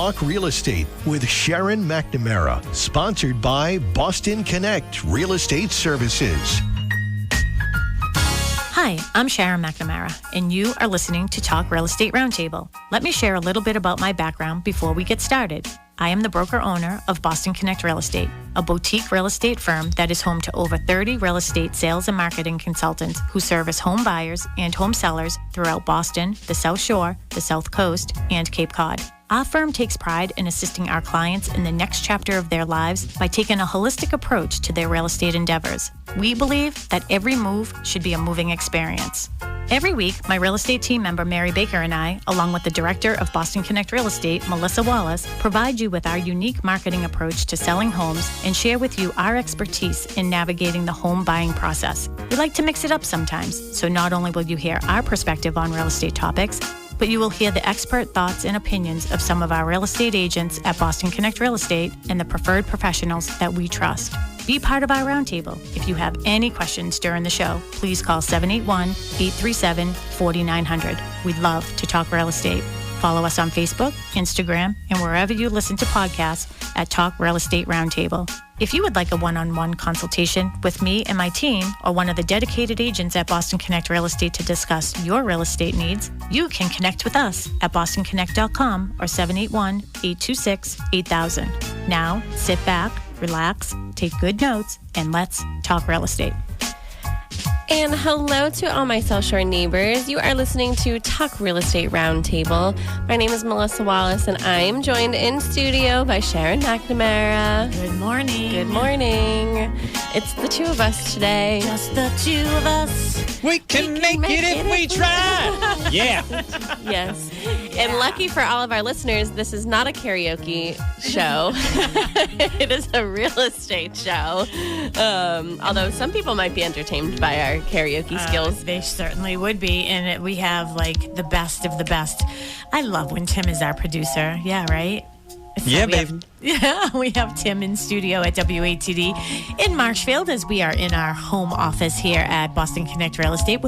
Talk Real Estate with Sharon McNamara, sponsored by Boston Connect Real Estate Services. Hi, I'm Sharon McNamara, and you are listening to Talk Real Estate Roundtable. Let me share a little bit about my background before we get started. I am the broker-owner of Boston Connect Real Estate, a boutique real estate firm that is home to over 30 real estate sales and marketing consultants who service home buyers and home sellers throughout Boston, the South Shore, the South Coast, and Cape Cod. Our firm takes pride in assisting our clients in the next chapter of their lives by taking a holistic approach to their real estate endeavors. We believe that every move should be a moving experience. Every week, my real estate team member, Mary Baker, and I, along with the director of Boston Connect Real Estate, Melissa Wallace, provide you with our unique marketing approach to selling homes and share with you our expertise in navigating the home buying process. We like to mix it up sometimes, so not only will you hear our perspective on real estate topics, but you will hear the expert thoughts and opinions of some of our real estate agents at Boston Connect Real Estate and the preferred professionals that we trust. Be part of our roundtable. If you have any questions during the show, please call 781-837-4900. We'd love to talk real estate. Follow us on Facebook, Instagram, and wherever you listen to podcasts at Talk Real Estate Roundtable. If you would like a one-on-one consultation with me and my team or one of the dedicated agents at Boston Connect Real Estate to discuss your real estate needs, you can connect with us at bostonconnect.com or 781-826-8000. Now, sit back, relax, take good notes, and let's talk real estate. And hello to all my South Shore neighbors. You are listening to Talk Real Estate Roundtable. My name is Melissa Wallace, and I am joined in studio by Sharon McNamara. Good morning. Good morning. It's the two of us today. Just the two of us. We can make it if we try. Yeah. Yes. And lucky for all of our listeners, this is not a karaoke show. It is a real estate show. Although some people might be entertained by our karaoke skills. They certainly would be. And we have like the best of the best. I love when Tim is our producer. Yeah, right? Yeah, babe. We have Tim in studio at WATD in Marshfield as we are in our home office here at Boston Connect Real Estate.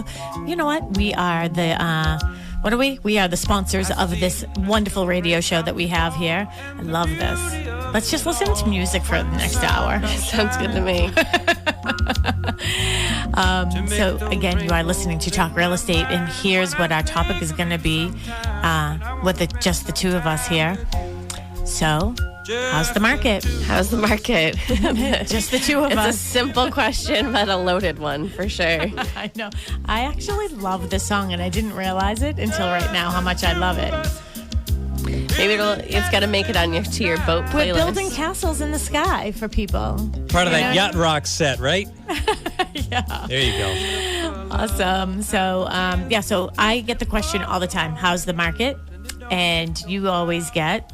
You know what? We are the... what are we? We are the sponsors of this wonderful radio show that we have here. I love this. Let's just listen to music for the next hour. Sounds good to me. So again, you are listening to Talk Real Estate, and here's what our topic is going to be with just the two of us here. So, how's the market? How's the market? Just the two of us. It's a simple question, but a loaded one for sure. I know. I actually love this song, and I didn't realize it until right now how much I love it. Maybe it's got to make it on to your boat playlist. We're building castles in the sky for people. Part of that yacht rock set, right? Yeah. There you go. Awesome. So, so I get the question all the time, how's the market? And you always get...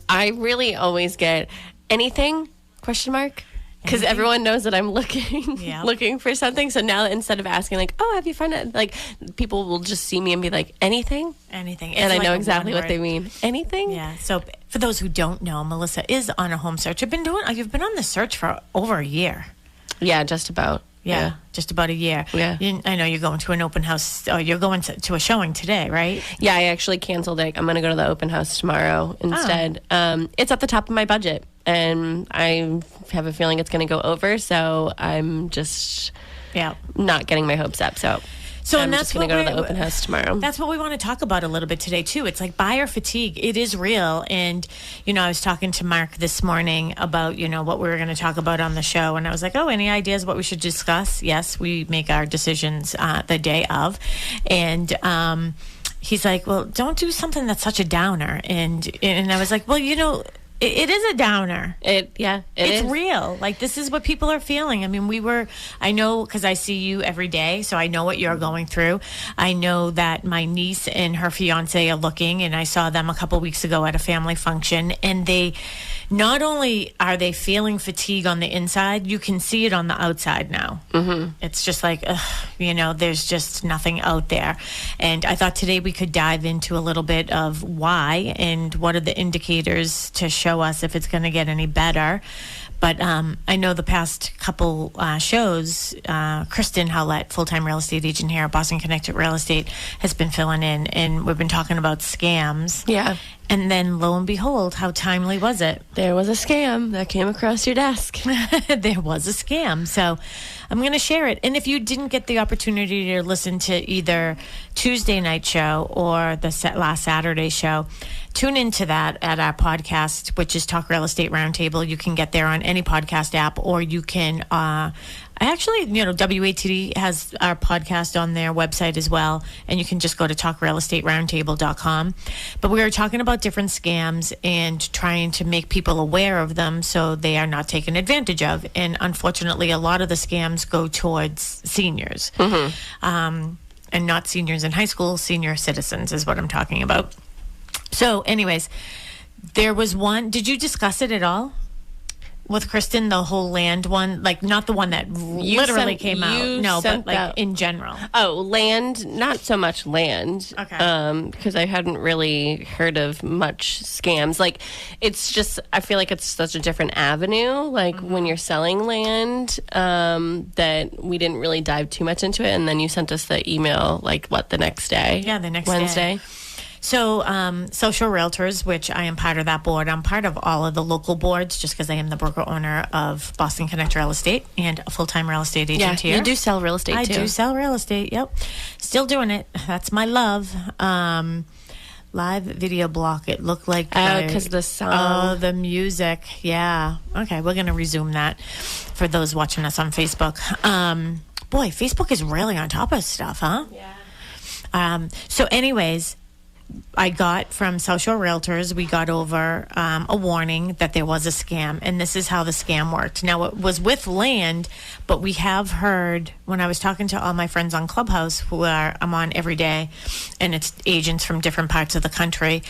I really always get anything? Question mark? Because everyone knows that I'm looking for something. So now instead of asking like, oh, have you found it? Like people will just see me and be like, anything? Anything. And I know exactly what they mean. Anything? Yeah. So for those who don't know, Melissa is on a home search. You've been on the search for over a year. Yeah, just about. Yeah, just about a year. Yeah. I know you're going to an open house. Oh, you're going to a showing today, right? Yeah, I actually canceled it. I'm going to go to the open house tomorrow instead. Oh. It's at the top of my budget, and I have a feeling it's going to go over, so I'm just not getting my hopes up. So I'm just going to go to the open house tomorrow. That's what we want to talk about a little bit today, too. It's like buyer fatigue. It is real. And, I was talking to Mark this morning about, what we were going to talk about on the show. And I was like, oh, any ideas what we should discuss? Yes, we make our decisions the day of. And he's like, well, don't do something that's such a downer. And I was like, well, it is a downer. It's is real. Like, this is what people are feeling. I mean, I know because I see you every day, so I know what you're going through. I know that my niece and her fiance are looking, and I saw them a couple weeks ago at a family function, and they not only are they feeling fatigue on the inside, you can see it on the outside now. Mm-hmm. It's just like, there's just nothing out there. And I thought today we could dive into a little bit of why and what are the indicators to show us if it's going to get any better. But I know the past couple shows, Kristen Howlett, full-time real estate agent here at Boston Connected Real Estate, has been filling in, and we've been talking about scams. Yeah. And then, lo and behold, how timely was it? There was a scam that came across your desk. There was a scam. So I'm going to share it. And if you didn't get the opportunity to listen to either Tuesday night show or the last Saturday show, tune into that at our podcast, which is Talk Real Estate Roundtable. You can get there on any podcast app, or you can WATD has our podcast on their website as well, and you can just go to talkrealestateroundtable.com. But we were talking about different scams and trying to make people aware of them so they are not taken advantage of. And unfortunately, a lot of the scams go towards seniors, and not seniors in high school. Senior citizens is what I'm talking about. So anyways, there was one. Did you discuss it at all with Kristen, the whole land one? Like, not the one that literally came out. No, but like in general. Oh, land, not so much land. Okay. Because I hadn't really heard of much scams. Like, it's just, I feel like it's such a different avenue. Like, when you're selling land, that we didn't really dive too much into it. And then you sent us the email, like, the next day? Yeah, the next Wednesday. day. So, Social Realtors, which I am part of that board. I'm part of all of the local boards just because I am the broker owner of Boston Connect Real Estate and a full-time real estate agent here. You do sell real estate, too. I do sell real estate, yep. Still doing it. That's my love. Live video block. It looked like... because the song. Oh, the music. Yeah. Okay, we're going to resume that for those watching us on Facebook. Boy, Facebook is really on top of stuff, huh? Yeah. So anyways... I got from Social Realtors, we got over a warning that there was a scam, and this is how the scam worked. Now, it was with land, but we have heard, when I was talking to all my friends on Clubhouse, who I'm on every day, and it's agents from different parts of the country,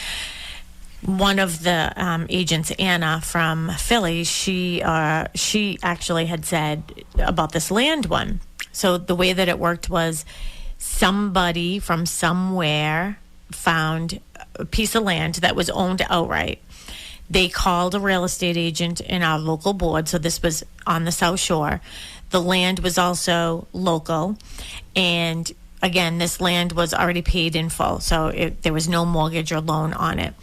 one of the agents, Anna from Philly, she actually had said about this land one. So the way that it worked was somebody from somewhere found a piece of land that was owned outright. They called a real estate agent in our local board, so this was on the South Shore. The land was also local, and again, this land was already paid in full, so there was no mortgage or loan on it.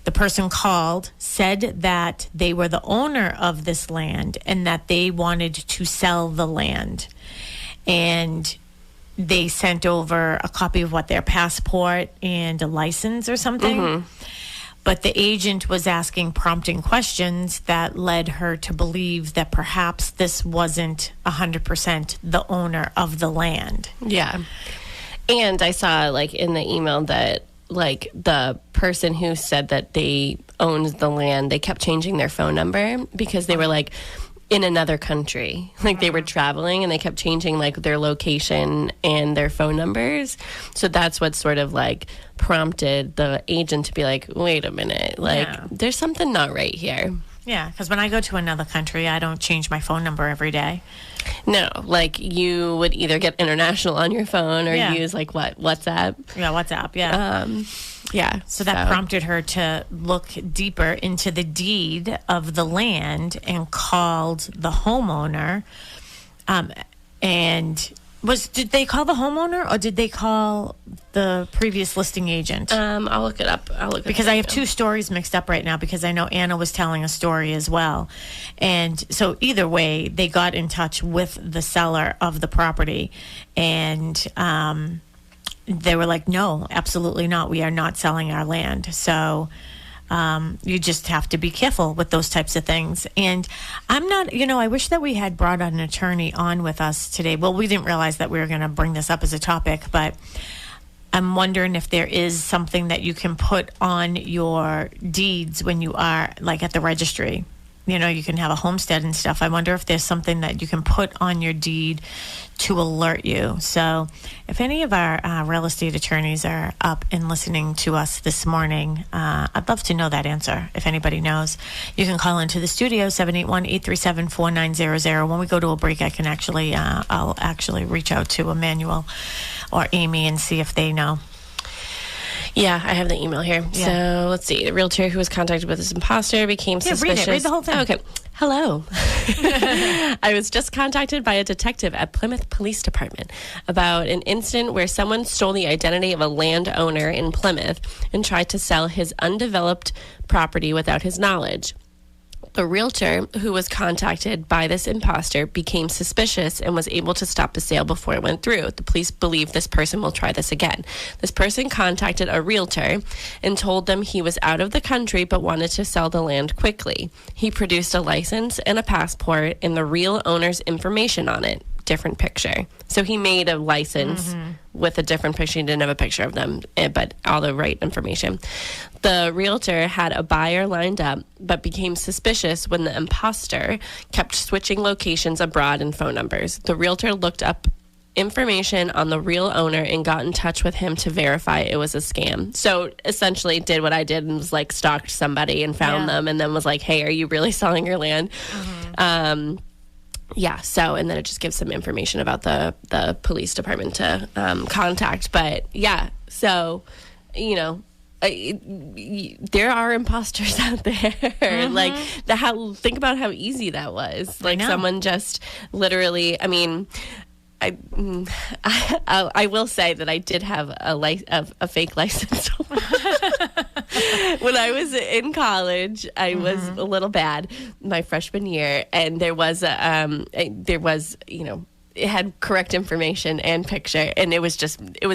The person called, said that they were the owner of this land and that they wanted to sell the land, and they sent over a copy of their passport and a license or something. But the agent was asking prompting questions that led her to believe that perhaps this wasn't 100% the owner of the land. Yeah. And I saw, in the email that, the person who said that they owned the land, they kept changing their phone number because they were, in another country. They were traveling and they kept changing their location and their phone numbers. So that's what sort of prompted the agent to be wait a minute, there's something not right here. Yeah, because when I go to another country, I don't change my phone number every day. No, you would either get international on your phone or use WhatsApp. Yeah, WhatsApp, yeah. Yeah. So that prompted her to look deeper into the deed of the land and called the homeowner. Did they call the homeowner or did they call the previous listing agent? I'll look it up. Because I have two stories mixed up right now because I know Anna was telling a story as well. And so either way, they got in touch with the seller of the property and they were like, no, absolutely not. We are not selling our land. So you just have to be careful with those types of things. And I'm not, I wish that we had brought an attorney on with us today. Well, we didn't realize that we were going to bring this up as a topic, but I'm wondering if there is something that you can put on your deeds when you are at the registry. You can have a homestead and stuff. I wonder if there's something that you can put on your deed to alert you. So if any of our real estate attorneys are up and listening to us this morning, I'd love to know that answer. If anybody knows, you can call into the studio, 781-837-4900. When we go to a break, I'll actually reach out to Emmanuel or Amy and see if they know. Yeah, I have the email here. Yeah. So let's see. The realtor who was contacted with this imposter became suspicious. Read the whole thing. Oh, okay. Hello. I was just contacted by a detective at Plymouth Police Department about an incident where someone stole the identity of a landowner in Plymouth and tried to sell his undeveloped property without his knowledge. The realtor who was contacted by this imposter became suspicious and was able to stop the sale before it went through. The police believe this person will try this again. This person contacted a realtor and told them he was out of the country but wanted to sell the land quickly. He produced a license and a passport and the real owner's information on it. Different picture. So he made a license with a different picture. He didn't have a picture of them, but all the right information. The realtor had a buyer lined up, but became suspicious when the imposter kept switching locations abroad and phone numbers. The realtor looked up information on the real owner and got in touch with him to verify it was a scam. So essentially did what I did and was like stalked somebody and found them and then was like, hey, are you really selling your land? Yeah, so, and then it just gives some information about the police department to contact. But yeah, so, you know, there are imposters out there. Like, think about how easy that was. Like, someone just literally, I mean, I will say that I did have a fake license. When I was in college, I was a little bad my freshman year, and there was you know, it had correct information and picture, and it was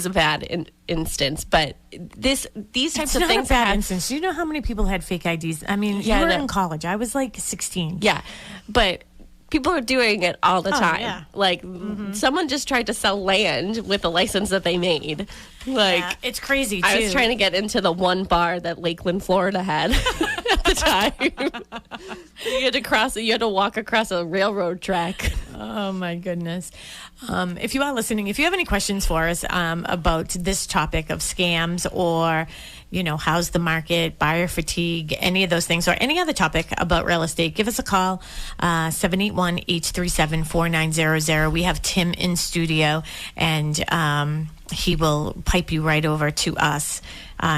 a bad instance. But these types of things. It's not a bad instance. Do you know how many people had fake IDs? I mean, you were in college. I was like 16. Yeah, but people are doing it all the time. Yeah. Like, someone just tried to sell land with a license that they made. Like, it's crazy, too. I was trying to get into the one bar that Lakeland, Florida had at the time. You had to walk across a railroad track. Oh, my goodness. If you are listening, if you have any questions for us about this topic of scams or, you know, how's the market, buyer fatigue, any of those things, or any other topic about real estate, give us a call, 781-837-4900. We have Tim in studio, and he will pipe you right over to us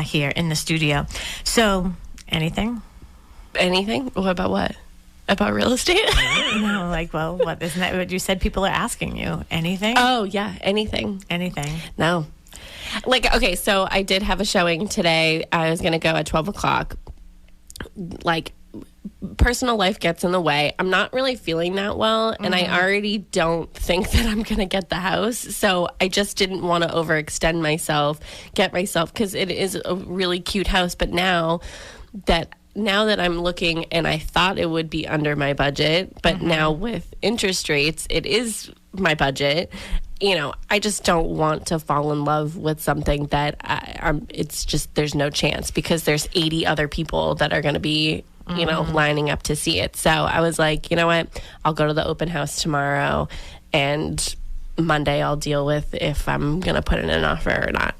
here in the studio. So, anything? Anything? What about what? About real estate? No, like, well, what, isn't that what you said people are asking you? Anything? Oh, yeah, anything. Anything. No. Like, okay, so I did have a showing today. I was going to go at 12 o'clock. Like, personal life gets in the way. I'm not really feeling that well, and I already don't think that I'm going to get the house. So I just didn't want to overextend myself, because it is a really cute house. But now that I'm looking, and I thought it would be under my budget, but now with interest rates, it is my budget. You know, I just don't want to fall in love with something that it's just, there's no chance, because there's 80 other people that are going to be, you know, lining up to see it. So I was like, you know what, I'll go to the open house tomorrow, and Monday I'll deal with if I'm going to put in an offer or not.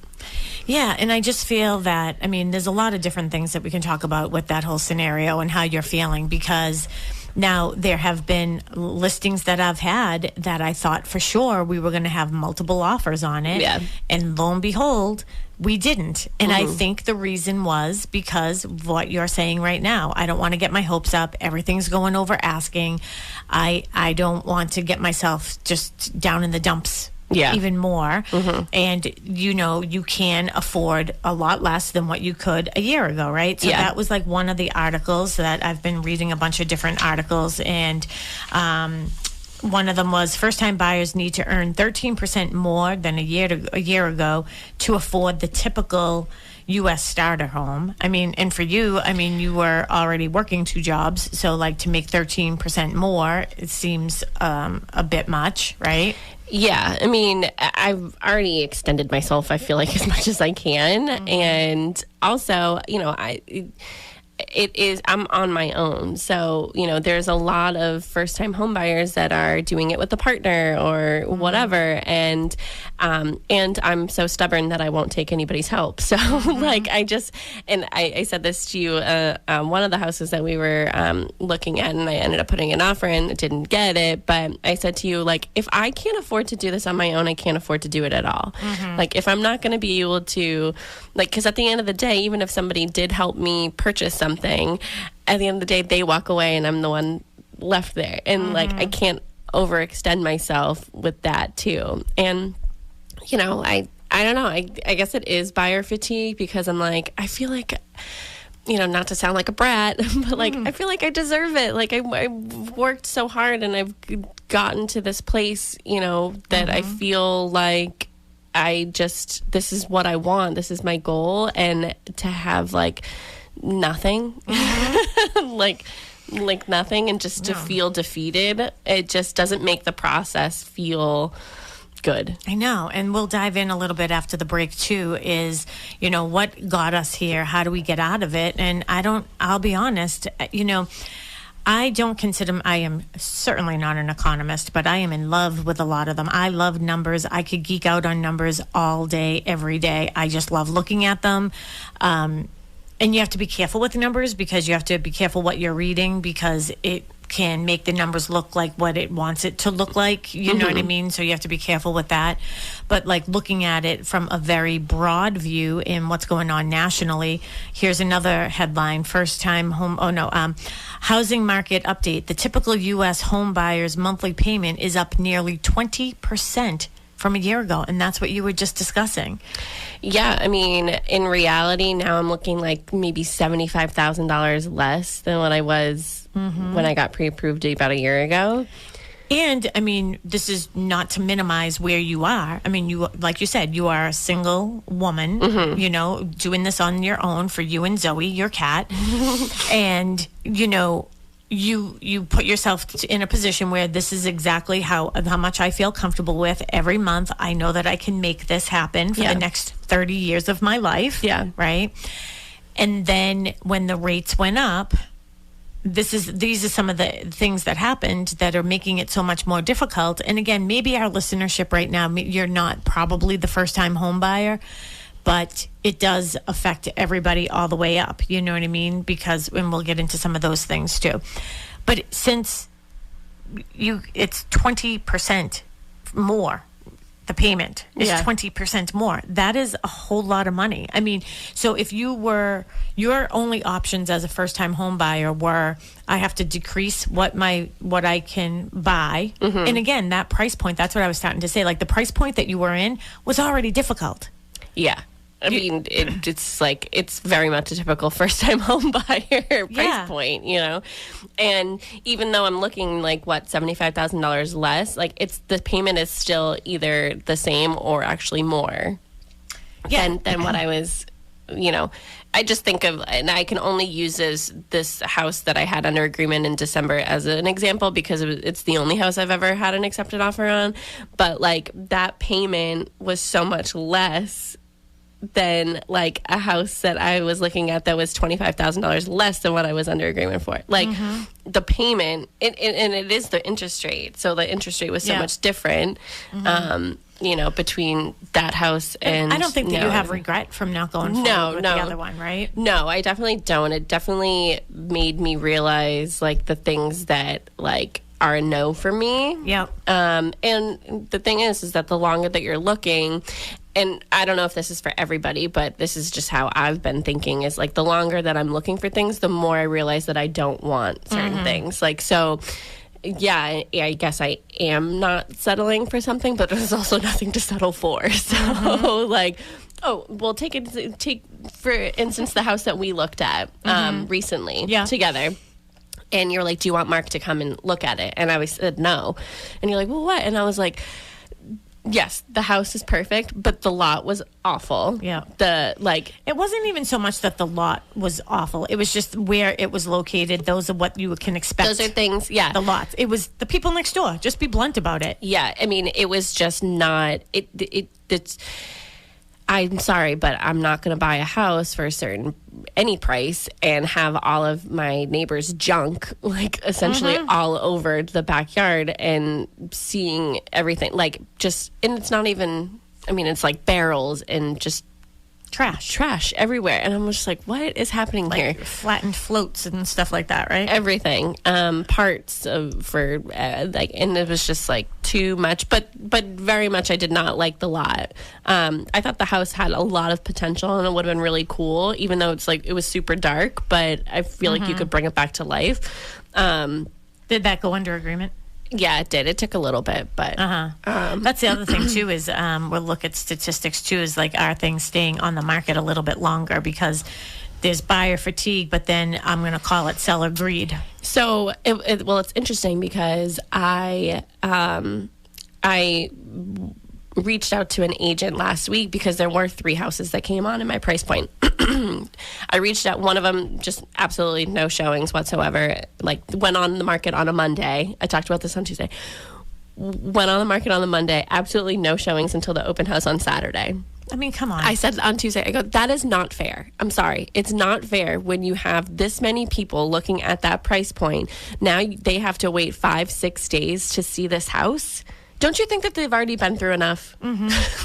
Yeah, and I just feel that, I mean, there's a lot of different things that we can talk about with that whole scenario and how you're feeling, because now there have been listings that I've had that I thought for sure we were going to have multiple offers on it. Yeah. And lo and behold, we didn't. And I think the reason was because of what you're saying right now. I don't want to get my hopes up. Everything's going over asking. I don't want to get myself just down in the dumps. Yeah. Even more. And, you know, you can afford a lot less than what you could a year ago, right? So that was like one of the articles that I've been reading, a bunch of different articles. And one of them was first-time buyers need to earn 13% more than a year ago to afford the typical U.S. starter home. I mean, and for you, I mean, you were already working 2 jobs. So, like, to make 13% more, it seems a bit much, right? Yeah, I mean, I've already extended myself, I feel like, as much as I can. And also, you know, I'm on my own. So, there's a lot of first-time home buyers that are doing it with a partner or whatever. And I'm so stubborn that I won't take anybody's help. So I said this to you, one of the houses that we were looking at, and I ended up putting an offer in, didn't get it. But I said to you, like, if I can't afford to do this on my own, I can't afford to do it at all. Like, if I'm not going to be able to, like, because at the end of the day, even if somebody did help me purchase something, at the end of the day, they walk away and I'm the one left there. And like, I can't overextend myself with that too. And, I don't know. I guess it is buyer fatigue, because I'm like, I feel like, not to sound like a brat, but like, I feel like I deserve it. Like I've worked so hard and I've gotten to this place, that I feel like this is what I want. This is my goal. And to have like nothing, like nothing, and just to feel defeated, it just doesn't make the process feel good. I know. And we'll dive in a little bit after the break too, is, what got us here? How do we get out of it? And I'll be honest, I don't consider, I am certainly not an economist, but I am in love with a lot of them. I love numbers. I could geek out on numbers all day, every day. I just love looking at them. And you have to be careful with numbers, because you have to be careful what you're reading, because it can make the numbers look like what it wants it to look like. You know what I mean? So you have to be careful with that. But like looking at it from a very broad view in what's going on nationally, here's another headline: housing market update. The typical U.S. home buyer's monthly payment is up nearly 20% from a year ago. And that's what you were just discussing. Yeah, I mean, in reality, now I'm looking like maybe $75,000 less than what I was when I got pre-approved about a year ago. And, I mean, this is not to minimize where you are. I mean, you, like you said, you are a single woman, doing this on your own for you and Zoe, your cat. And, you put yourself in a position where this is exactly how much I feel comfortable with every month. I know that I can make this happen for the next 30 years of my life. Yeah. Right. And then when the rates went up, these are some of the things that happened that are making it so much more difficult. And again, maybe our listenership right now, you're not probably the first time home buyer, but it does affect everybody all the way up. You know what I mean? And we'll get into some of those things too. But since it's 20% more, the payment is 20% more. That is a whole lot of money. I mean, so if your only options as a first-time home buyer were, I have to decrease what I can buy. And again, that price point, that's what I was starting to say. Like the price point that you were in was already difficult. Yeah. I mean, it's very much a typical first-time home buyer price point, And even though I'm looking like $75,000 less, like the payment is still either the same or actually more than what I was. I just think of, and I can only use this house that I had under agreement in December as an example, because it's the only house I've ever had an accepted offer on. But like that payment was so much less than like a house that I was looking at that was $25,000 less than what I was under agreement for. Like the payment, and it is the interest rate. So the interest rate was so much different, between that house and I don't think that you have regret from not going forward with the other one, right? No, I definitely don't. It definitely made me realize like the things that like are a no for me. Yeah. And the thing is that the longer that you're looking, and I don't know if this is for everybody, but this is just how I've been thinking, is like the longer that I'm looking for things, the more I realize that I don't want certain things. Like, so yeah, I guess I am not settling for something, but there's also nothing to settle for. So like, take for instance, the house that we looked at recently together. And you're like, do you want Mark to come and look at it? And I said no. And you're like, well, what? And I was like, yes, the house is perfect, but the lot was awful. Yeah. It wasn't even so much that the lot was awful. It was just where it was located. Those are what you can expect. Those are things, the lots. It was the people next door. Just be blunt about it. Yeah. I mean, it was just not, it's, I'm sorry, but I'm not going to buy a house for any price and have all of my neighbors' junk, like, essentially all over the backyard and seeing everything, like, just, and it's not even, I mean, it's like barrels and just trash everywhere. And I'm just like, what is happening here? Flattened floats and stuff like that, right? Everything, parts for like, and it was just like too much, but very much I did not like the lot. I thought the house had a lot of potential and it would have been really cool, even though it's like, it was super dark, but I feel like you could bring it back to life. Did that go under agreement? Yeah, it did. It took a little bit, but that's the other thing too. Is we'll look at statistics too. Is like, are things staying on the market a little bit longer because there's buyer fatigue, but then I'm going to call it seller greed. So, it's interesting because I reached out to an agent last week because there were 3 houses that came on in my price point. I reached out, one of them just absolutely no showings whatsoever, like went on the market on a Monday. I talked about this on Tuesday. Went on the market on the Monday, absolutely no showings until the open house on Saturday. I mean, come on. I said on Tuesday, I go, that is not fair. I'm sorry. It's not fair when you have this many people looking at that price point. Now they have to wait 5-6 days to see this house. Don't you think that they've already been through enough?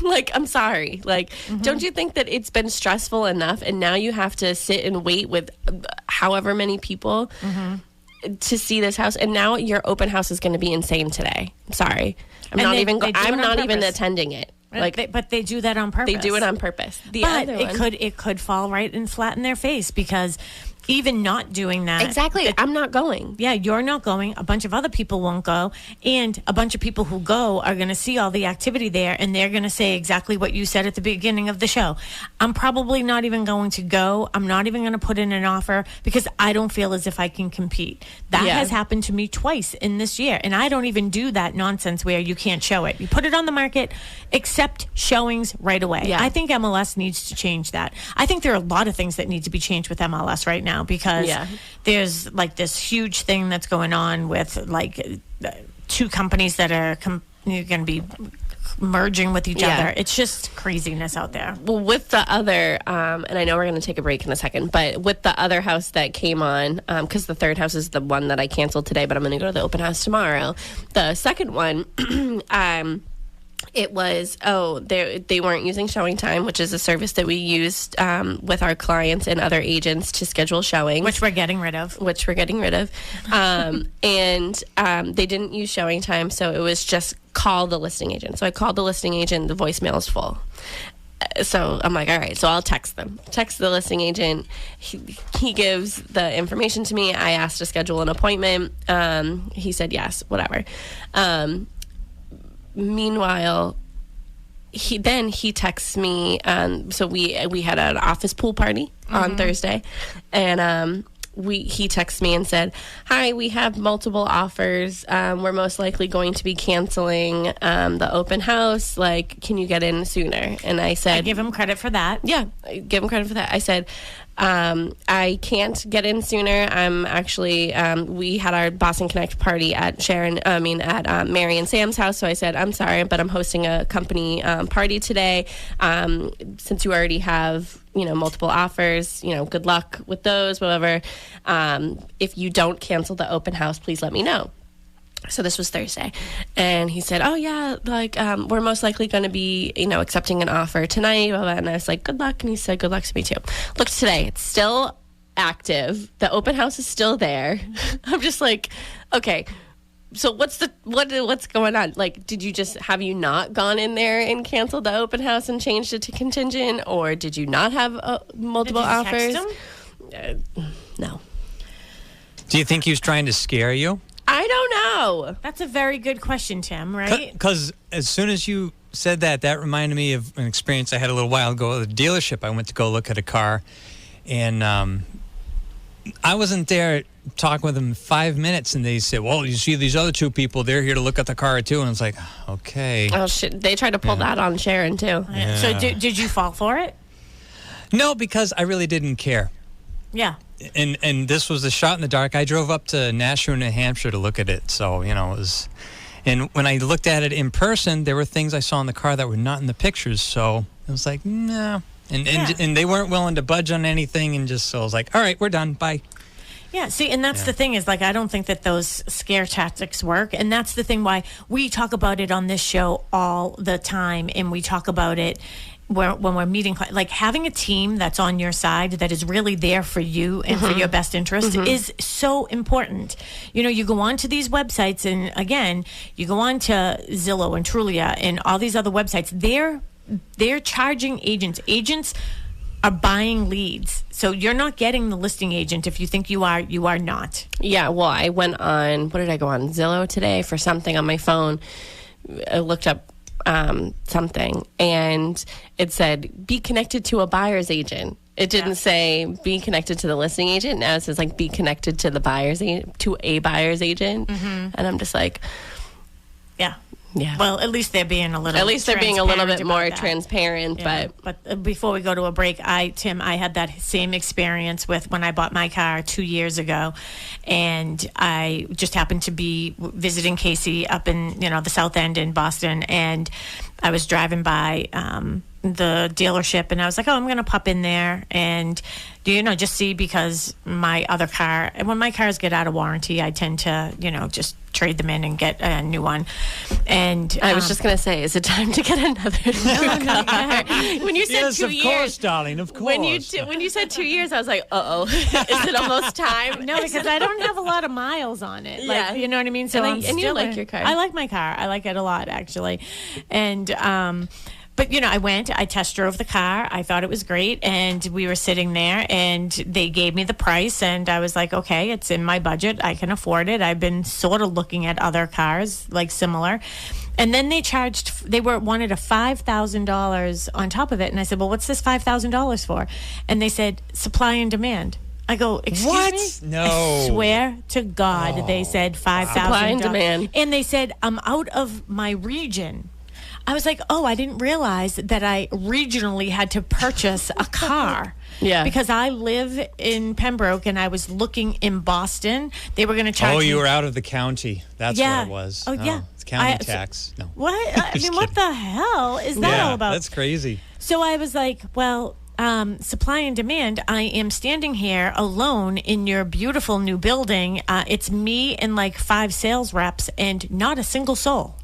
Like, I'm sorry. Like, don't you think that it's been stressful enough and now you have to sit and wait with however many people to see this house? And now your open house is going to be insane today. I'm sorry. I'm not even attending it. Like, but they do that on purpose. They do it on purpose. But it could fall right and flat in their face because even not doing that. Exactly. I'm not going. Yeah, you're not going. A bunch of other people won't go. And a bunch of people who go are going to see all the activity there, and they're going to say exactly what you said at the beginning of the show. I'm probably not even going to go. I'm not even going to put in an offer because I don't feel as if I can compete. That has happened to me twice in this year, and I don't even do that nonsense where you can't show it. You put it on the market, accept showings right away. Yeah. I think MLS needs to change that. I think there are a lot of things that need to be changed with MLS right now because there's like this huge thing that's going on with like 2 companies that are going to be merging with each other. It's just craziness out there. Well, with the other, and I know we're going to take a break in a second, but with the other house that came on, because the third house is the one that I canceled today, but I'm going to go to the open house tomorrow. The second one, it was, they weren't using showing time, which is a service that we used with our clients and other agents to schedule showings. Which we're getting rid of. And they didn't use showing time, so it was just call the listing agent. So I called the listing agent, the voicemail is full. So I'm like, all right, so I'll text them. Text the listing agent. He gives the information to me. I asked to schedule an appointment. He said yes, whatever. Meanwhile, he texts me. So we had an office pool party on Thursday, and he texted me and said, "Hi, we have multiple offers. We're most likely going to be canceling the open house. Like, can you get in sooner?" And I said, I give him credit for that. Yeah, I give him credit for that. I said, I can't get in sooner. I'm actually, we had our Boston Connect party at Mary and Sam's house. So I said, I'm sorry, but I'm hosting a company party today. Since you already have, multiple offers, good luck with those, whatever. If you don't cancel the open house, please let me know. So this was Thursday, and he said, "Oh yeah, like we're most likely going to be, accepting an offer tonight." Blah, blah. And I was like, "Good luck," and he said, "Good luck to me too." Look, today it's still active. The open house is still there. I'm just like, okay. So what's going on? Like, have you not gone in there and canceled the open house and changed it to contingent, or did you not have multiple offers? Text him? No. Do you think he was trying to scare you? I don't know. That's a very good question, Tim, right? Because as soon as you said that reminded me of an experience I had a little while ago at the dealership. I went to go look at a car, and I wasn't there talking with them 5 minutes, and they said, "Well, you see these other 2 people, they're here to look at the car too." And I was like, okay. Oh, shit. They tried to pull that on Sharon, too. Yeah. So did you fall for it? No, because I really didn't care. Yeah. And this was a shot in the dark. I drove up to Nashua, New Hampshire to look at it. So, it was... And when I looked at it in person, there were things I saw in the car that were not in the pictures. So It was like, no. And they weren't willing to budge on anything, and just so I was like, all right, we're done. Bye. Yeah, see, and that's the thing is, like, I don't think that those scare tactics work. And that's the thing why we talk about it on this show all the time. And we talk about it when we're meeting, like having a team that's on your side, that is really there for you and for your best interest is so important. You know, you go on to these websites, and again, you go on to Zillow and Trulia and all these other websites. They're charging agents. Agents are buying leads. So you're not getting the listing agent. If you think you are not. Yeah, well, I went on, what did I go on? Zillow today for something on my phone. I looked up something, and it said, be connected to a buyer's agent. It didn't say be connected to the listing agent. Now it says, like, be connected to the buyer's to a buyer's agent. And I'm just like, yeah. Well, at least they're being a little. At least they're being a little bit more transparent. Yeah. But before we go to a break, Tim, I had that same experience with when I bought my car 2 years ago, and I just happened to be visiting Casey up in the South End in Boston, and I was driving by the dealership, and I was like, I'm going to pop in there and just see, because my other car, and when my cars get out of warranty, I tend to just trade them in and get a new one. And I was just going to say, is it time to get another new car? When you said yes, 2 years, of course, darling, of course. When you said 2 years, I was like, is it almost time? No, because I don't have a lot of miles on it. Like, you know what I mean? So and you like your car. I like my car. I like it a lot, actually. And but I test drove the car. I thought it was great, and we were sitting there, and they gave me the price, and I was like, okay, it's in my budget. I can afford it. I've been sort of looking at other cars like similar, and then they wanted a $5,000 on top of it, and I said, well, what's this $5,000 for? And they said supply and demand. I go, excuse me? No. I swear to God, they said $5,000. Supply and demand. And they said, I'm out of my region. I was like, I didn't realize that I regionally had to purchase a car. Yeah. Because I live in Pembroke, and I was looking in Boston. They were going to charge me. You were out of the county. That's what it was. Oh, yeah. It's county tax. No. What? I mean, what the hell is that all about? That's crazy. So I was like, well, supply and demand. I am standing here alone in your beautiful new building. It's me and like 5 sales reps and not a single soul.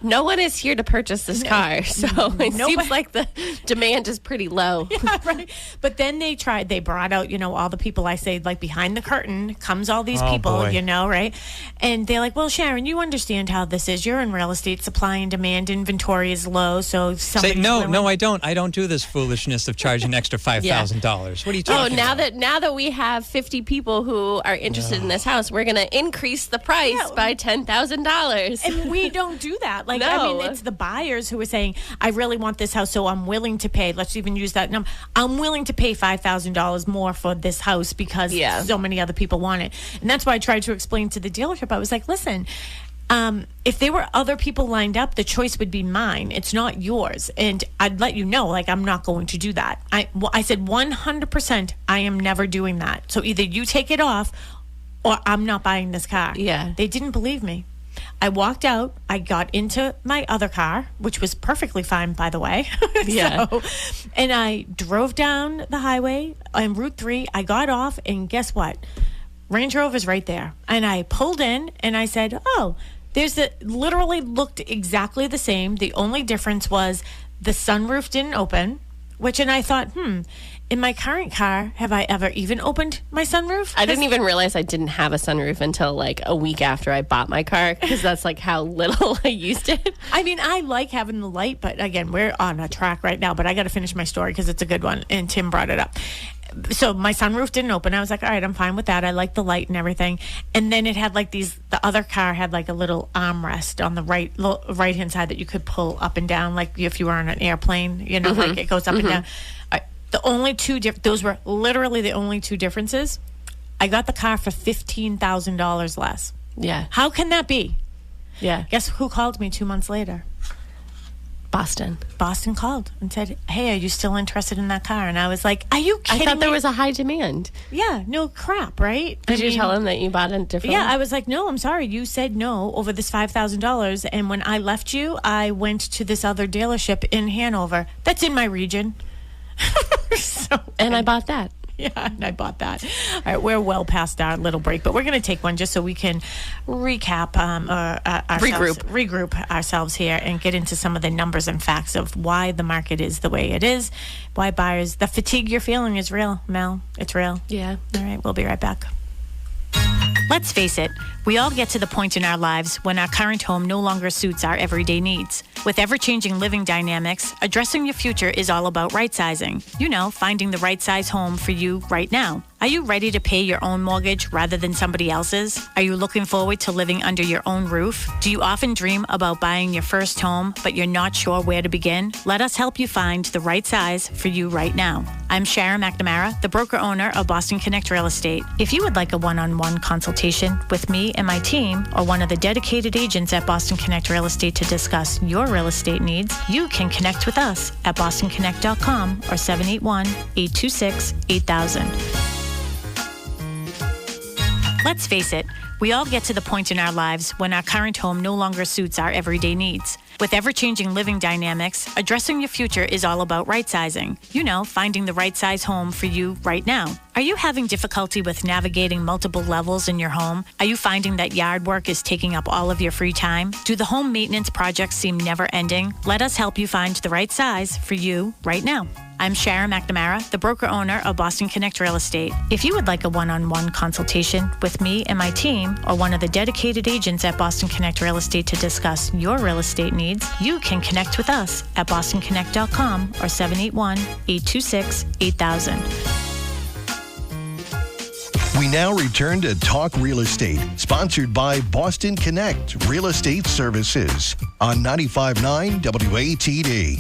No one is here to purchase this car, so it seems like the demand is pretty low. Yeah, right. But then they brought out, all the people. I say, like, behind the curtain comes all these people, boy. right? And they're like, well, Sharon, you understand how this is. You're in real estate, supply and demand, inventory is low, so somebody's no, I don't. I don't do this foolishness of charging extra $5,000. What are you talking about? Now that we have 50 people who are interested in this house, we're going to increase the price by $10,000. And we don't do that. Like, No. I mean, it's the buyers who are saying, I really want this house, so I'm willing to pay. Let's even use that number. I'm willing to pay $5,000 more for this house because so many other people want it. And that's why I tried to explain to the dealership. I was like, listen, if there were other people lined up, the choice would be mine. It's not yours. And I'd let you know, like, I'm not going to do that. I said 100% I am never doing that. So either you take it off or I'm not buying this car. Yeah. They didn't believe me. I walked out. I got into my other car, which was perfectly fine, by the way. Yeah. And I drove down the highway on Route 3. I got off, and guess what? Range Rover's right there. And I pulled in, and I said, literally looked exactly the same. The only difference was the sunroof didn't open, and I thought, in my current car, have I ever even opened my sunroof? I didn't even realize I didn't have a sunroof until like a week after I bought my car, because that's like how little I used it. I mean, I like having the light, but again, we're on a track right now, but I got to finish my story because it's a good one, and Tim brought it up. So my sunroof didn't open. I was like, all right, I'm fine with that. I like the light and everything. And then it had like the other car had like a little armrest on the right-hand side that you could pull up and down, like if you were on an airplane, like it goes up and down. The only those were literally the only 2 differences. I got the car for $15,000 less. Yeah. How can that be? Yeah. Guess who called me 2 months later? Boston. Boston called and said, hey, are you still interested in that car? And I was like, are you kidding I thought there me? was a high demand. Yeah, no crap, right? Did you tell him that you bought a different Yeah, one? I was like, no, I'm sorry. You said no over this $5,000. And when I left you, I went to this other dealership in Hanover. That's in my region. And I bought that. Yeah, and I bought that. All right, we're well past our little break, but we're going to take one just so we can recap, regroup ourselves here and get into some of the numbers and facts of why the market is the way it is, why buyers, the fatigue you're feeling is real, Mel. It's real. Yeah. All right, we'll be right back. Let's face it, we all get to the point in our lives when our current home no longer suits our everyday needs. With ever-changing living dynamics, addressing your future is all about right-sizing. You know, finding the right size home for you right now. Are you ready to pay your own mortgage rather than somebody else's? Are you looking forward to living under your own roof? Do you often dream about buying your first home, but you're not sure where to begin? Let us help you find the right size for you right now. I'm Sharon McNamara, the broker-owner of Boston Connect Real Estate. If you would like a one-on-one consultation with me and my team, or one of the dedicated agents at Boston Connect Real Estate to discuss your real estate needs, you can connect with us at bostonconnect.com or 781-826-8000. Let's face it, we all get to the point in our lives when our current home no longer suits our everyday needs. With ever-changing living dynamics, addressing your future is all about right-sizing. You know, finding the right size home for you right now. Are you having difficulty with navigating multiple levels in your home? Are you finding that yard work is taking up all of your free time? Do the home maintenance projects seem never-ending? Let us help you find the right size for you right now. I'm Sharon McNamara, the broker-owner of Boston Connect Real Estate. If you would like a one-on-one consultation with me and my team, or one of the dedicated agents at Boston Connect Real Estate to discuss your real estate needs, you can connect with us at bostonconnect.com or 781-826-8000. We now return to Talk Real Estate, sponsored by Boston Connect Real Estate Services on 95.9 WATD.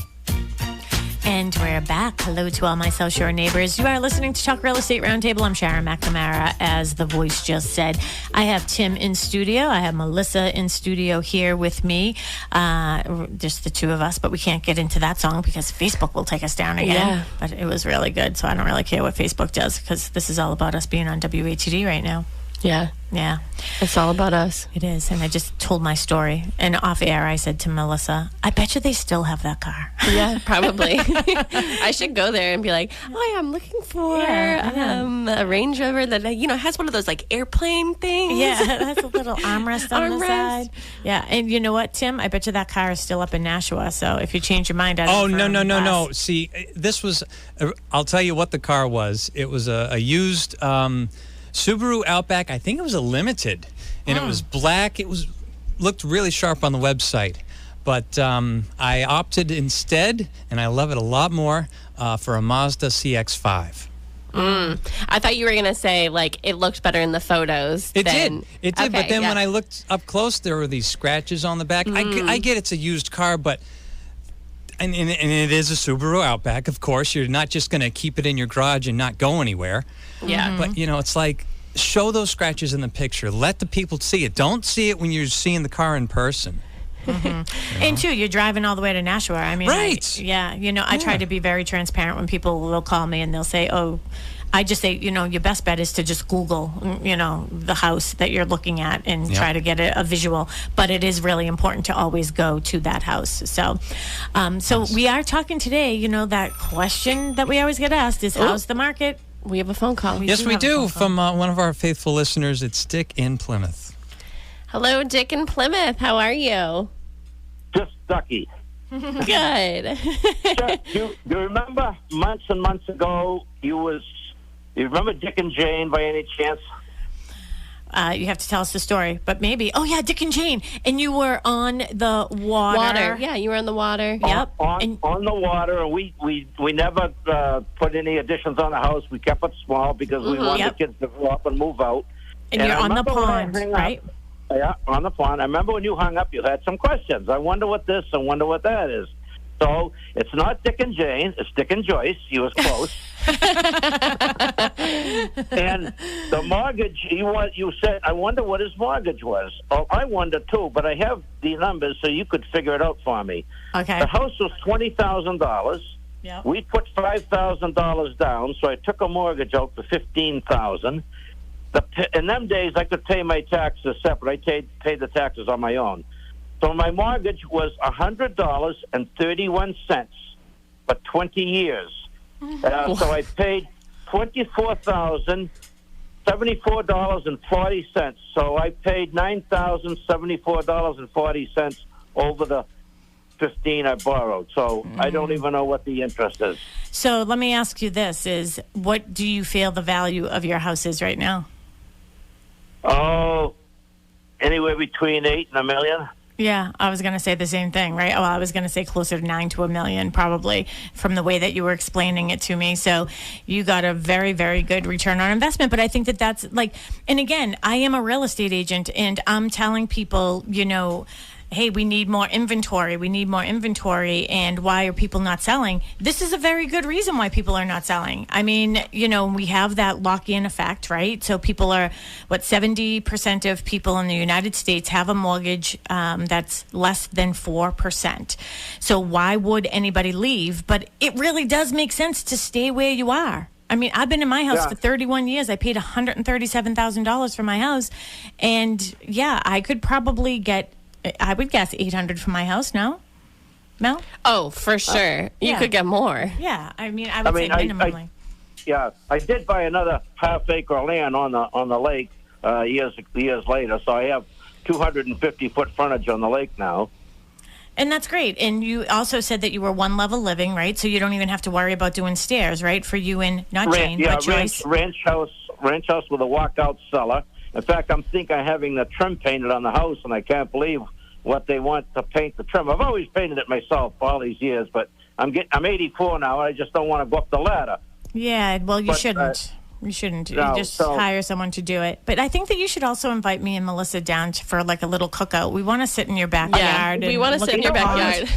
And we're back. Hello to all my South Shore neighbors. You are listening to Talk Real Estate Roundtable. I'm Sharon McNamara, as the voice just said. I have Tim in studio. I have Melissa in studio here with me. Just the two of us, but we can't get into that song because Facebook will take us down again. Yeah. But it was really good, so I don't really care what Facebook does because this is all about us being on WATD right now. Yeah. Yeah. It's all about us. It is. And I just told my story. And off air, I said to Melissa, I bet you they still have that car. Yeah, probably. I should go there and be like, oh, yeah, I'm looking for a Range Rover that, has one of those, like, airplane things. Yeah, it has a little armrest on the Armrest. side. Yeah, and you know what, Tim? I bet you that car is still up in Nashua. So if you change your mind, No. See, this was, I'll tell you what the car was. It was a used Subaru Outback. I think it was a limited, and it was black. It looked really sharp on the website, but I opted instead, and I love it a lot more, for a Mazda CX-5. I thought you were going to say, like, it looked better in the photos. It did, Okay, but then when I looked up close, there were these scratches on the back. I get it's a used car, but and it is a Subaru Outback, of course. You're not just going to keep it in your garage and not go anywhere. Yeah. But, it's like, show those scratches in the picture. Let the people see it. Don't see it when you're seeing the car in person. And too, you're driving all the way to Nashua. I mean, right. I try to be very transparent when people will call me and they'll say, oh, I just say, your best bet is to just Google, the house that you're looking at and try to get a visual. But it is really important to always go to that house. So we are talking today, that question that we always get asked is, how's the market? We have a phone call. Yes, we do. From one of our faithful listeners. It's Dick in Plymouth. Hello, Dick in Plymouth. How are you? Just Ducky. Good. You remember months and months ago, you remember Dick and Jane by any chance? You have to tell us the story, but maybe. Oh, yeah, Dick and Jane. And you were on the water. Yeah, you were on the water. Yep. On the water, and we never put any additions on the house. We kept it small because we wanted the kids to grow up and move out. And you're on the pond, right? Yeah, on the pond. I remember when you hung up, you had some questions. I wonder what this, I wonder what that is. So it's not Dick and Jane, it's Dick and Joyce. You was close. And the mortgage, you said, I wonder what his mortgage was. Oh, I wonder too, but I have the numbers so you could figure it out for me. Okay. The house was $20,000. Yep. We put $5,000 down, so I took a mortgage out for $15,000. In them days, I could pay my taxes separate. I paid the taxes on my own. So my mortgage was $100.31 for 20 years. So I paid $24,074.40. So I paid $9,074.40 over the 15 I borrowed. So I don't even know what the interest is. So let me ask you this: is what do you feel the value of your house is right now? Oh, anywhere between 8 and $1 million. Yeah, I was going to say the same thing, right? Well, I was going to say closer to 9 to $1 million, probably, from the way that you were explaining it to me. So you got a very, very good return on investment. But I think that that's like, and again, I am a real estate agent, and I'm telling people, hey, we need more inventory. We need more inventory. And why are people not selling? This is a very good reason why people are not selling. I mean, we have that lock-in effect, right? So people are, 70% of people in the United States have a mortgage that's less than 4%. So why would anybody leave? But it really does make sense to stay where you are. I mean, I've been in my house for 31 years. I paid $137,000 for my house. And yeah, I could probably get, I would guess, $800 for my house. No, Mel? Oh, for sure. You could get more. Yeah, I mean, I would say minimally. I did buy another half-acre of land on the lake years later, so I have 250-foot frontage on the lake now. And that's great. And you also said that you were one-level living, right? So you don't even have to worry about doing stairs, right? For you and not Jane, but Joyce. Ranch house with a walkout cellar. In fact, I'm thinking of having the trim painted on the house, and I can't believe what they want to paint the trim. I've always painted it myself for all these years, but I'm 84 now, and I just don't want to go up the ladder. Yeah, well, you shouldn't. You shouldn't. You just hire someone to do it. But I think that you should also invite me and Melissa down for like a little cookout. We want to sit in your backyard. Yeah, we want to sit in your backyard.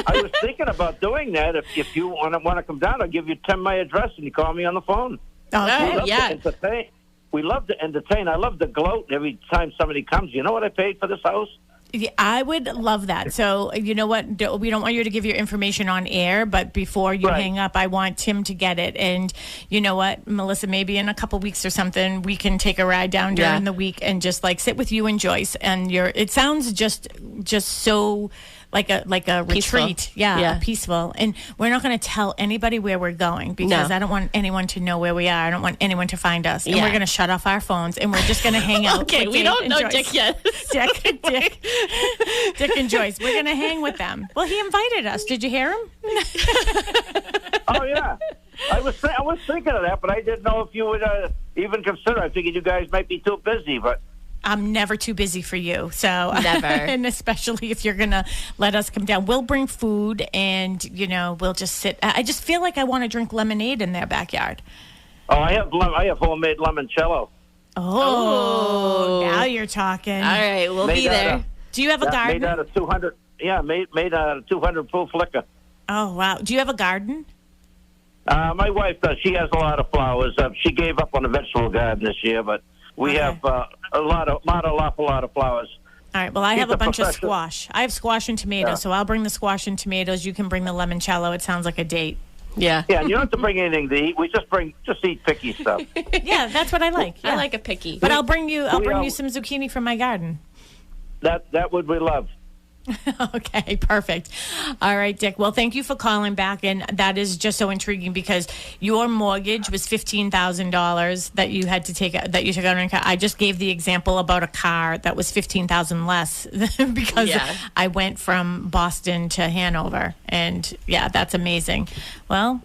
I was thinking about doing that. If you want to come down, I'll give you Tim my address, and you call me on the phone. Okay. We love to entertain. I love to gloat every time somebody comes. You know what I paid for this house? Yeah, I would love that. So, you know what? We don't want you to give your information on air, but before you hang up, I want Tim to get it. And you know what, Melissa, maybe in a couple weeks or something, we can take a ride down during the week and just like sit with you and Joyce. And it sounds just so like a retreat. Yeah, peaceful. And we're not going to tell anybody where we're going because I don't want anyone to know where we are. I don't want anyone to find us. And we're going to shut off our phones and we're just going to hang out. Okay, we don't know Joyce. Dick yet. Dick and Joyce. We're going to hang with them. Well, he invited us. Did you hear him? Oh, yeah. I was thinking of that, but I didn't know if you would even consider. I figured you guys might be too busy, but I'm never too busy for you. So never. And especially if you're going to let us come down. We'll bring food and, we'll just sit. I just feel like I want to drink lemonade in their backyard. Oh, I have homemade limoncello. Oh, now you're talking. All right, we'll be there. Do you have a garden? Made out of 200. Yeah, made out of 200 proof liquor. Oh, wow. Do you have a garden? My wife does. She has a lot of flowers. She gave up on the vegetable garden this year, but we have a lot of flowers. All right. Well, I have a bunch of squash. I have squash and tomatoes, so I'll bring the squash and tomatoes. You can bring the limoncello. It sounds like a date. Yeah. Yeah, you don't have to bring anything to eat. We just eat picky stuff. Yeah, that's what I like. Yeah. I like a picky. But I'll bring you some zucchini from my garden. That would we love. Okay, perfect. All right, Dick. Well, thank you for calling back, and that is just so intriguing because your mortgage was $15,000 that you had to take that you took out on a car. I just gave the example about a car that was $15,000 less because I went from Boston to Hanover, and that's amazing. Well,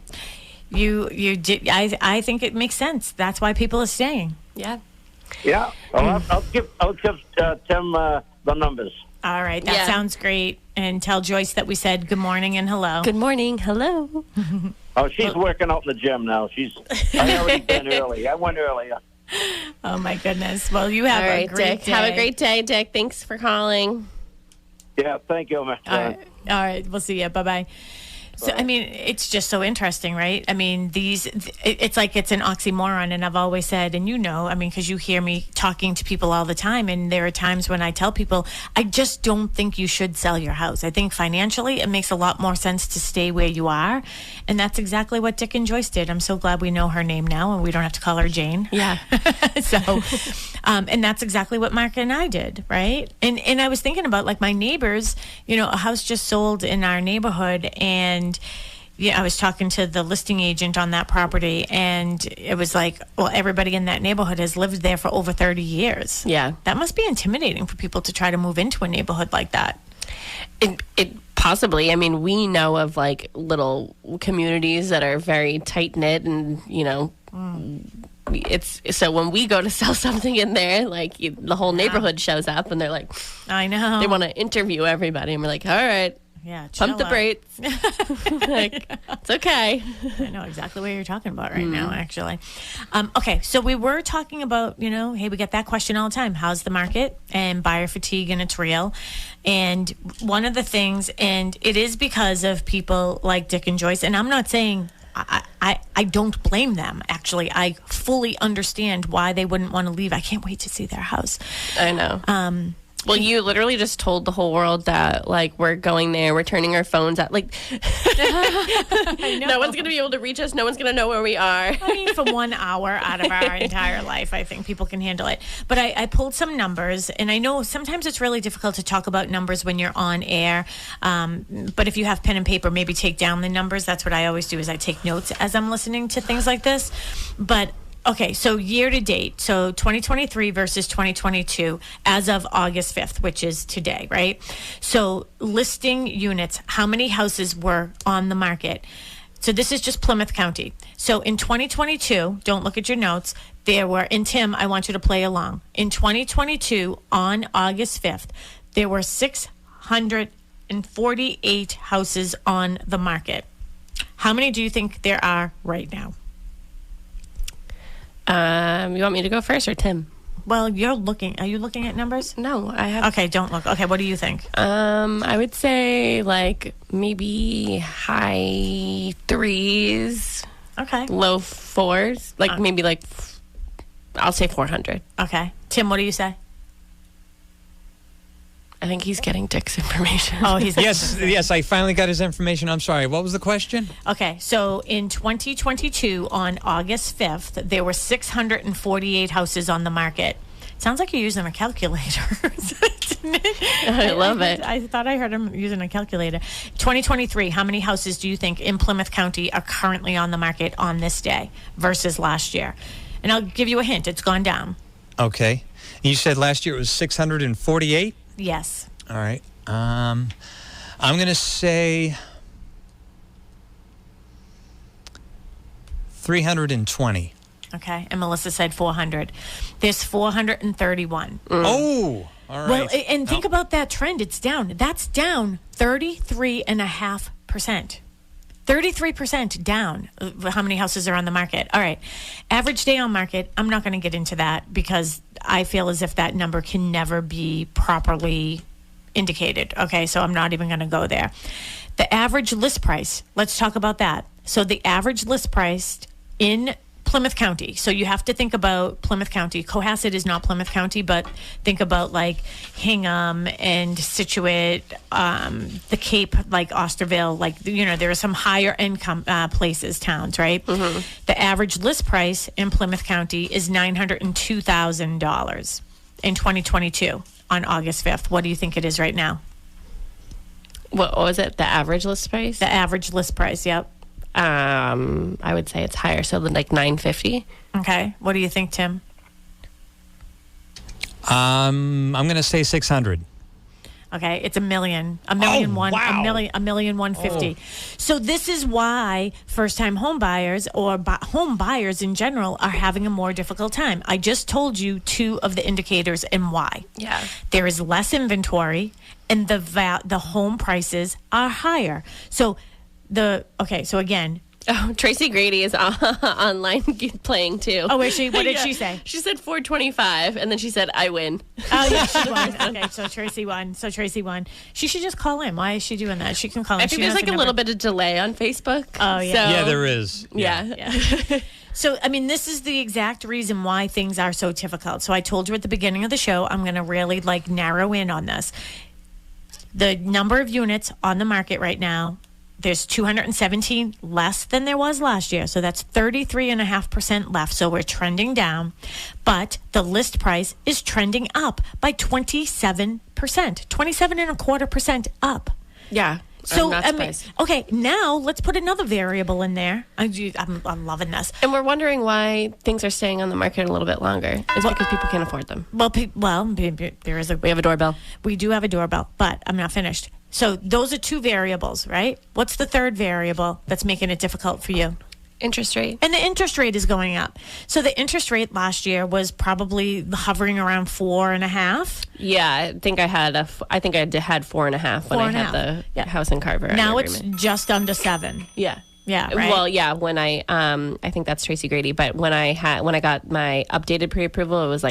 you did. I think it makes sense. That's why people are staying. Yeah. Yeah. Well, I'll give Tim the numbers. All right, that sounds great. And tell Joyce that we said good morning and hello. Good morning, hello. Oh, she's working out in the gym now. I already been early. I went earlier. Oh, my goodness. Well, you have a great Dick. day. Have a great day, Dick. Thanks for calling. Yeah, thank you, man. All right, we'll see you. Bye-bye. So, I mean, it's just so interesting, right? I mean, it's like it's an oxymoron. And I've always said, and I mean, because you hear me talking to people all the time. And there are times when I tell people, I just don't think you should sell your house. I think financially, it makes a lot more sense to stay where you are. And that's exactly what Dick and Joyce did. I'm so glad we know her name now and we don't have to call her Jane. Yeah. So, and that's exactly what Mark and I did, right? And I was thinking about like my neighbors, a house just sold in our neighborhood, and I was talking to the listing agent on that property, and it was like, well, everybody in that neighborhood has lived there for over 30 years. Yeah. That must be intimidating for people to try to move into a neighborhood like that. It possibly. I mean, we know of like little communities that are very tight knit, and it's so when we go to sell something in there, like the whole neighborhood shows up, and they're like, I know, they want to interview everybody, and we're like, all right. Yeah, pump the brakes. Like, it's okay. I know exactly what you're talking about right now, actually. Okay, so we were talking about, hey, we get that question all the time. How's the market? And buyer fatigue, and it's real. And one of the things, and it is because of people like Dick and Joyce, and I'm not saying I don't blame them. Actually, I fully understand why they wouldn't want to leave. I can't wait to see their house. I know. Well, you literally just told the whole world that, like, we're going there, we're turning our phones out. Like, no one's going to be able to reach us. No one's going to know where we are. I mean, for 1 hour out of our entire life, I think people can handle it. But I pulled some numbers, and I know sometimes it's really difficult to talk about numbers when you're on air. But if you have pen and paper, maybe take down the numbers. That's what I always do, is I take notes as I'm listening to things like this. But okay, so year to date, so 2023 versus 2022 as of August 5th, which is today, right? So listing units, how many houses were on the market? So this is just Plymouth County. So in 2022, don't look at your notes, there were, and Tim, I want you to play along. In 2022, on August 5th, there were 648 houses on the market. How many do you think there are right now? You want me to go first or Tim? Well, you're looking. Are you looking at numbers? No, I have. Okay, don't look. Okay, what do you think? I would say like maybe high 3s. Okay. Low 4s. Like maybe like, I'll say 400. Okay. Tim, what do you say? I think he's getting Dick's information. Oh, he's yes, I finally got his information. I'm sorry. What was the question? Okay, so in 2022, on August 5th, there were 648 houses on the market. Sounds like you're using a calculator. I love it. I thought I heard him using a calculator. 2023, how many houses do you think in Plymouth County are currently on the market on this day versus last year? And I'll give you a hint. It's gone down. Okay. You said last year it was 648? Yes. All right. I'm going to say 320. Okay. And Melissa said 400. There's 431. Oh, all right. Well, and think about that trend. It's down. That's down 33.5%. 33% down. How many houses are on the market? All right. Average day on market, I'm not going to get into that because I feel as if that number can never be properly indicated. Okay, so I'm not even going to go there. The average list price, let's talk about that. So the average list price in Plymouth County. So you have to think about Plymouth County. Cohasset is not Plymouth County, but think about like Hingham and Situate, the Cape, like Osterville, like, there are some higher income places, towns, right? Mm-hmm. The average list price in Plymouth County is $902,000 in 2022 on August 5th. What do you think it is right now? What was it? The average list price? The average list price, yep. I would say it's higher, so like 950. Okay. What do you think, Tim? I'm going to say 600. Okay, it's $1 million. $1,150,000. So this is why first-time home buyers or home buyers in general are having a more difficult time. I just told you two of the indicators and why. Yeah. There is less inventory, and the home prices are higher. So again, Oh, Tracy Grady is online playing too. Oh, is she? What did she say? She said 425, and then she said, "I win." Oh, yeah, she won. Okay, so Tracy won. She should just call in. Why is she doing that? She can call in. I think there's like a little bit of delay on Facebook. Oh, yeah. Yeah, there is. Yeah. So, I mean, this is the exact reason why things are so difficult. So I told you at the beginning of the show, I'm going to really narrow in on this. The number of units on the market right now, there's 217 less than there was last year. So that's 33.5% left. So we're trending down. But the list price is trending up by 27%, 27.25% up. Yeah. So, I'm not surprised. okay, now let's put another variable in there. I'm loving this. And we're wondering why things are staying on the market a little bit longer. It's because people can't afford them. Well, there is We have a doorbell. We do have a doorbell, but I'm not finished. So those are two variables, right? What's the third variable that's making it difficult for you? Interest rate. And the interest rate is going up. So the interest rate last year was probably hovering around 4.5. Yeah, I think I had 4.5 when I had the house in Carver. Now it's just under 7. Yeah. Yeah, right? Well, yeah, when I think that's Tracy Grady, but when I got my updated pre-approval, it was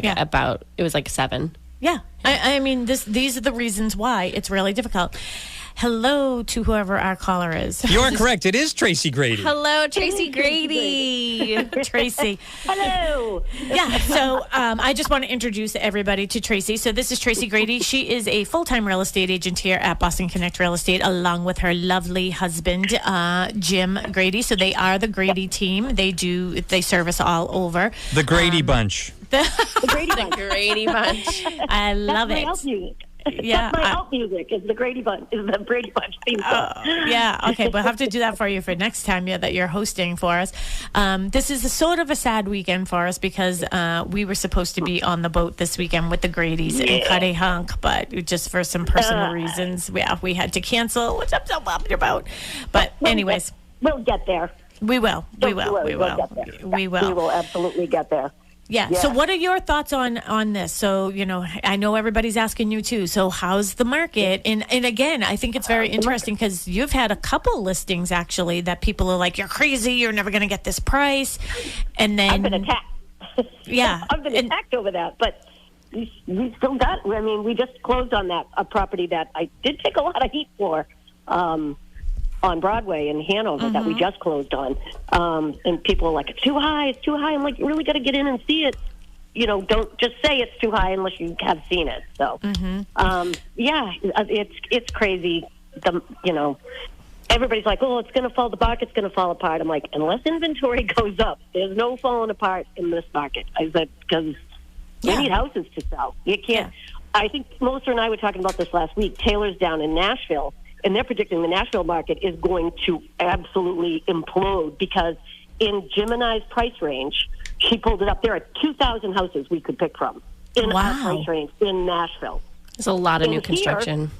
like 7. Yeah. I mean, these are the reasons why it's really difficult. Hello to whoever our caller is. You are correct. It is Tracy Grady. Hello, Tracy Grady. Tracy. Hello. Yeah, so I just want to introduce everybody to Tracy. So this is Tracy Grady. She is a full-time real estate agent here at Boston Connect Real Estate, along with her lovely husband, Jim Grady. So they are the Grady team. They service all over. The Grady Bunch. The Grady Bunch. Grady Bunch. I love That's it. my out music. Yeah, That's my out music is the Grady Bunch. Is the Brady Bunch theme song. Yeah, okay, we'll have to do that for you for next time that you're hosting for us. This is sort of a sad weekend for us because we were supposed to be on the boat this weekend with the Gradys in Cuddy Hunk, but just for some personal reasons, we had to cancel, which I'm so bummed about. But anyways, we'll get there. We will. We'll get there. We will. We will absolutely get there. Yeah. So what are your thoughts on this? So, I know everybody's asking you too. So how's the market? And again, I think it's very interesting because you've had a couple listings actually that people are like, you're crazy. You're never going to get this price. And then I've been attacked. Yeah. I've been attacked over that, but we still got, we just closed on that, a property that I did take a lot of heat for, on Broadway in Hanover that we just closed on. And people are like, it's too high. I'm like, you really got to get in and see it. Don't just say it's too high unless you have seen it. So, it's crazy. Everybody's like, oh, it's going to fall, the market's going to fall apart. I'm like, unless inventory goes up, there's no falling apart in this market. I said, because we need houses to sell. You can't. Yeah. I think Melissa and I were talking about this last week. Taylor's down in Nashville, and they're predicting the Nashville market is going to absolutely implode because in Gemini's price range, she pulled it up. There are 2,000 houses we could pick from in our price range in Nashville. There's a lot of new construction.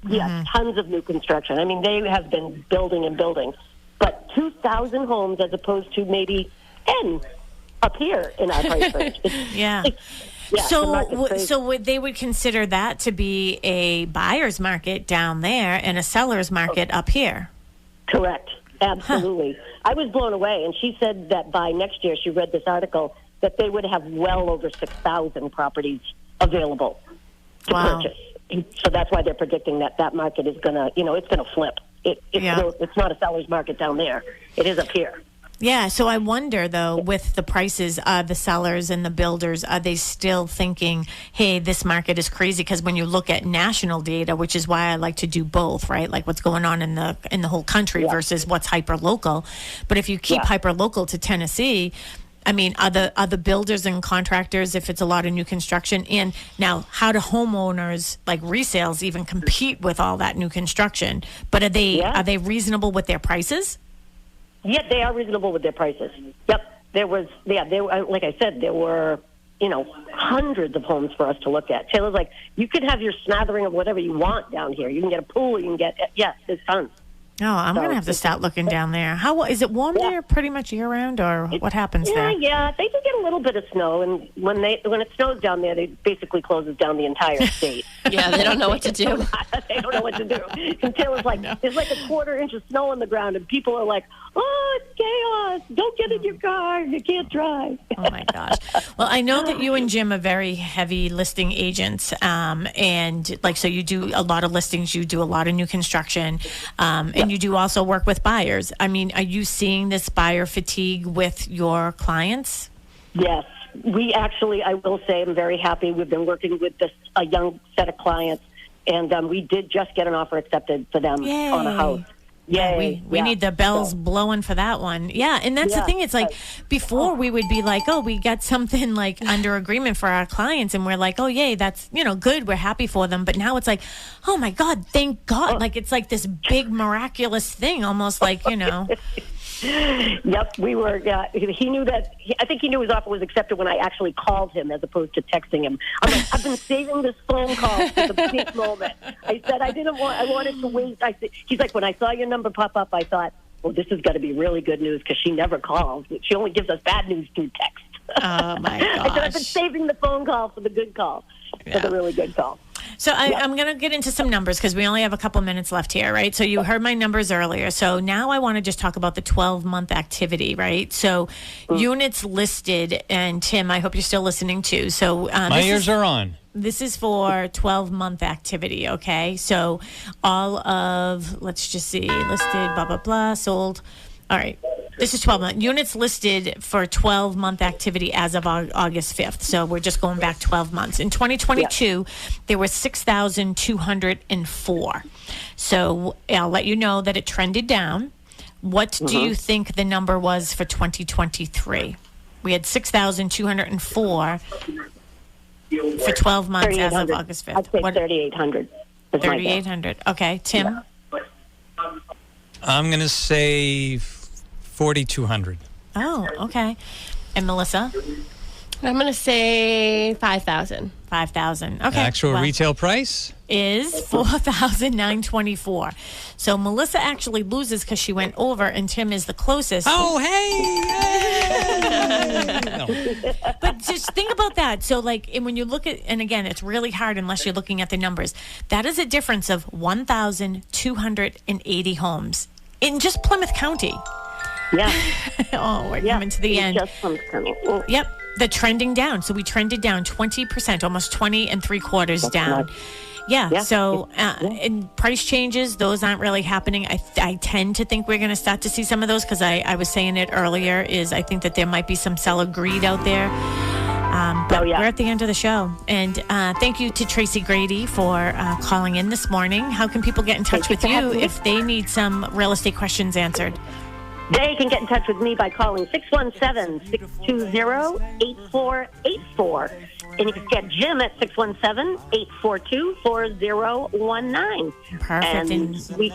Yes, tons of new construction. I mean, they have been building and building. But 2,000 homes as opposed to maybe 10 up here in our price range. Yeah, so they would consider that to be a buyer's market down there and a seller's market up here. Correct. Absolutely. I was blown away, and she said that by next year, she read this article, that they would have well over 6,000 properties available to purchase. And so that's why they're predicting that market is going to, it's going to flip. It's not a seller's market down there. It is up here. Yeah, so I wonder, though, with the prices, the sellers and the builders, are they still thinking, hey, this market is crazy? Because when you look at national data, which is why I like to do both, right? Like what's going on in the whole country versus what's hyper-local. But if you keep hyper-local to Tennessee, I mean, are the builders and contractors, if it's a lot of new construction, and now how do homeowners, like resales, even compete with all that new construction? But are they reasonable with their prices? Yeah, they are reasonable with their prices. Yep. There were, like I said, there were, hundreds of homes for us to look at. Taylor's like, you can have your smattering of whatever you want down here. You can get a pool, there's tons. Oh, I'm going to have to start looking down there. How is it warm there pretty much year round, or what happens there? Yeah, they do get a little bit of snow, and when it snows down there, it basically closes down the entire state. Yeah, they don't know what to do. They don't know what to do until it's like there's like a quarter-inch of snow on the ground, and people are like, "Oh, it's chaos! Don't get in your car. You can't drive." Oh my gosh! Well, I know that you and Jim are very heavy listing agents, and like so you do a lot of listings, you do a lot of new construction, and you do also work with buyers. I mean, are you seeing this buyer fatigue with your clients? Yes. We actually, I will say, I'm very happy. We've been working with a young set of clients, and we did just get an offer accepted for them on a house. Yay. We need the bells blowing for that one. Yeah, and that's the thing. It's like before we would be like, oh, we got something like under agreement for our clients, and we're like, oh, yay, that's, good. We're happy for them. But now it's like, oh, my God, thank God. Like it's like this big miraculous thing, almost like, Yep, we were. He knew that. I think he knew his offer was accepted when I actually called him, as opposed to texting him. I'm like, I've been saving this phone call for the big moment. I said I wanted to wait. He's like, when I saw your number pop up, I thought, well, this is going to be really good news because she never calls. She only gives us bad news through text. Oh my gosh! I said I've been saving the phone call for the good call, for the really good call. So I'm going to get into some numbers because we only have a couple minutes left here, right? So you heard my numbers earlier. So now I want to just talk about the 12-month activity, right? So units listed, and Tim, I hope you're still listening too. So my ears are on. This is for 12-month activity, okay? So all of, let's just see, listed, blah, blah, blah, sold. All right. This is 12 months. Units listed for 12-month activity as of August 5th. So we're just going back 12 months. In 2022, there were 6,204. So I'll let you know that it trended down. What do you think the number was for 2023? We had 6,204 for 12 months as of August 5th. I'd say 3,800. 3,800. Okay. Tim? I'm going to say 4,200. Oh, okay. And Melissa? I'm going to say 5,000. 5,000. Okay. Actual retail price is 4,924. So Melissa actually loses because she went over, and Tim is the closest. Oh, hey! No. But just think about that. So, and when you look at, and again, it's really hard unless you're looking at the numbers. That is a difference of 1,280 homes in just Plymouth County. Yeah. Oh, we're coming to the end. Just Plymouth County. Yep. The trending down. So we trended down 20%, almost 20 3/4 down. Nice. Yeah. So and price changes, those aren't really happening. I tend to think we're going to start to see some of those because I was saying it earlier, is I think that there might be some seller greed out there. But we're at the end of the show. And thank you to Tracy Grady for calling in this morning. How can people get in touch with you if they need some real estate questions answered? They can get in touch with me by calling 617-620-8484. And you can get Jim at 617-842-4019. Perfect. And we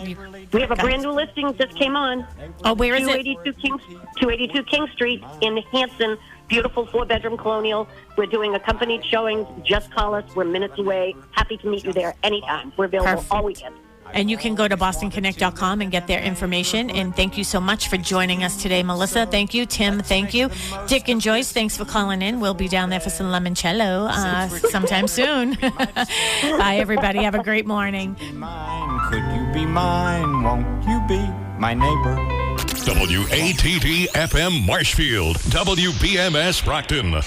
have a brand new listing just came on. Oh, where is it? 282 King Street in Hanson. Beautiful 4-bedroom colonial. We're doing accompanied showings. Just call us. We're minutes away. Happy to meet you there anytime. We're available all weekend. And you can go to bostonconnect.com and get their information. And thank you so much for joining us today, Melissa. Thank you. Tim, thank you. Dick and Joyce, thanks for calling in. We'll be down there for some limoncello sometime soon. Bye, everybody. Have a great morning. Could you be mine? Won't you be my neighbor? WATD FM Marshfield, WBMS Brockton.